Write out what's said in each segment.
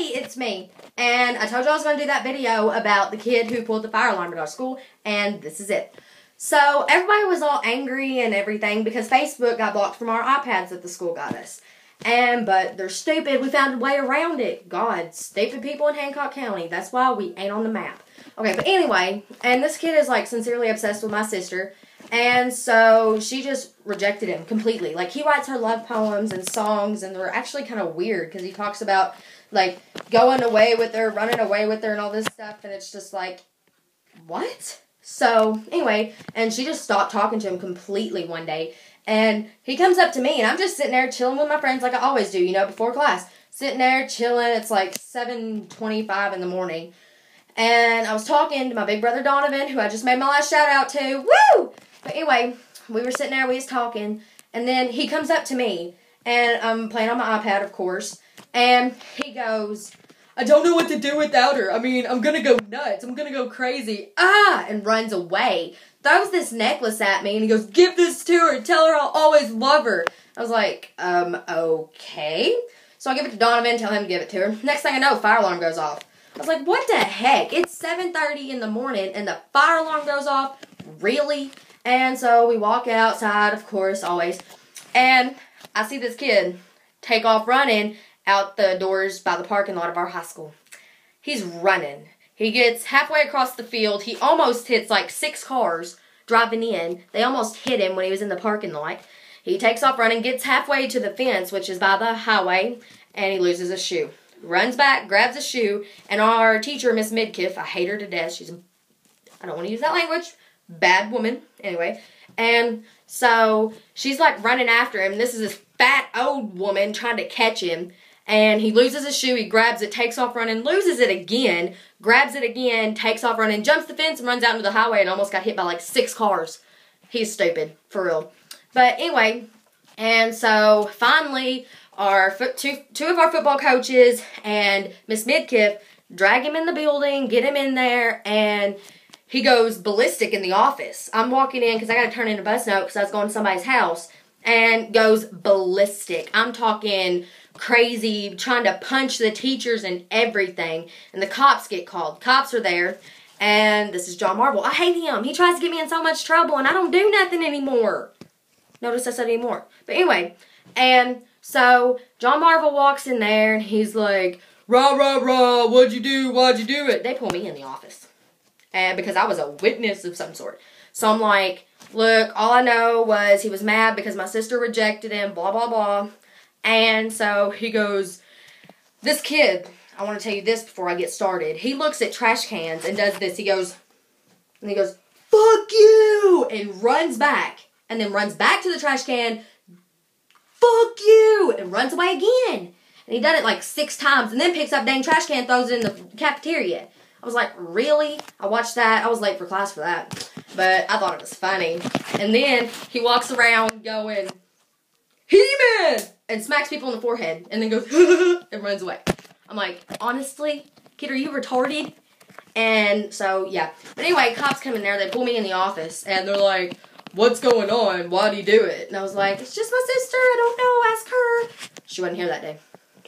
Hey, it's me. And I told you I was going to do that video about the kid who pulled the fire alarm at our school, and this is it. So, everybody was all angry and everything because Facebook got blocked from our iPads that the school got us. But they're stupid. We found a way around it. God, stupid people in Hancock County. That's why we ain't on the map. Okay, but anyway, and this kid is, like, sincerely obsessed with my sister. And so she just rejected him completely. Like, he writes her love poems and songs, and they're actually kind of weird because he talks about, like, going away with her, running away with her, and all this stuff. And it's just like, what? So, anyway, and she just stopped talking to him completely one day. And he comes up to me, and I'm just sitting there chilling with my friends like I always do, you know, before class. Sitting there chilling. It's like 7:25 in the morning. And I was talking to my big brother Donovan, who I just made my last shout out to. Woo! But anyway, we were sitting there, we was talking, and then he comes up to me, and I'm playing on my iPad, of course, and he goes, I don't know what to do without her. I mean, I'm gonna go nuts. I'm gonna go crazy. Ah! And runs away. Throws this necklace at me, and he goes, give this to her. Tell her I'll always love her. I was like, okay. So I give it to Donovan, tell him to give it to her. Next thing I know, fire alarm goes off. I was like, what the heck? It's 7:30 in the morning, and the fire alarm goes off? Really? And so we walk outside, of course, always. And I see this kid take off running out the doors by the parking lot of our high school. He's running. He gets halfway across the field. He almost hits like 6 cars driving in. They almost hit him when he was in the parking lot. He takes off running, gets halfway to the fence, which is by the highway, and he loses a shoe. Runs back, grabs a shoe, and our teacher, Miss Midkiff, I hate her to death. I don't want to use that language. Bad woman. Anyway. And so she's like running after him. This is this fat old woman trying to catch him. And he loses his shoe. He grabs it, takes off running, loses it again, grabs it again, takes off running, jumps the fence and runs out into the highway and almost got hit by like 6 cars. He's stupid. For real. But anyway, and so finally two of our football coaches and Miss Midkiff drag him in the building, get him in there, and he goes ballistic in the office. I'm walking in because I got to turn in a bus note because I was going to somebody's house, and goes ballistic. I'm talking crazy, trying to punch the teachers and everything, and the cops get called. Cops are there, and this is John Marvel. I hate him. He tries to get me in so much trouble, and I don't do nothing anymore. Notice I said anymore. But anyway, and so John Marvel walks in there, and he's like, rah, rah, rah, what'd you do? Why'd you do it? They pull me in the office. And because I was a witness of some sort. So I'm like, look, all I know was he was mad because my sister rejected him, blah, blah, blah. And so he goes, this kid, I want to tell you this before I get started. He looks at trash cans and does this. He goes, fuck you, and runs back. And then runs back to the trash can, fuck you, and runs away again. And he done it like 6 times, and then picks up dang trash can, throws it in the cafeteria. I was like, really? I watched that. I was late for class for that. But I thought it was funny. And then he walks around going, He-Man! And smacks people in the forehead. And then goes, and runs away. I'm like, honestly? Kid, are you retarded? And so, yeah. But anyway, cops come in there. They pull me in the office. And they're like, what's going on? Why'd he do it? And I was like, it's just my sister. I don't know. Ask her. She wasn't here that day.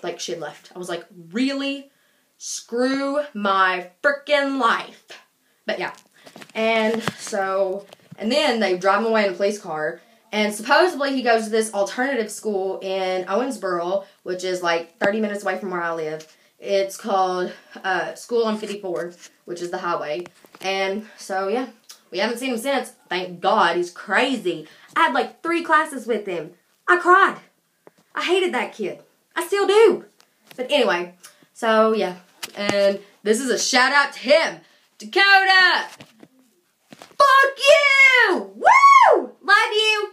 Like, she had left. I was like, really? Screw my frickin' life. But yeah. And so, and then they drive him away in a police car. And supposedly he goes to this alternative school in Owensboro, which is like 30 minutes away from where I live. It's called School on 54, which is the highway. And so, yeah. We haven't seen him since. Thank God. He's crazy. I had like 3 classes with him. I cried. I hated that kid. I still do. But anyway. So, yeah. And this is a shout out to him. Dakota! Fuck you! Woo! Love you!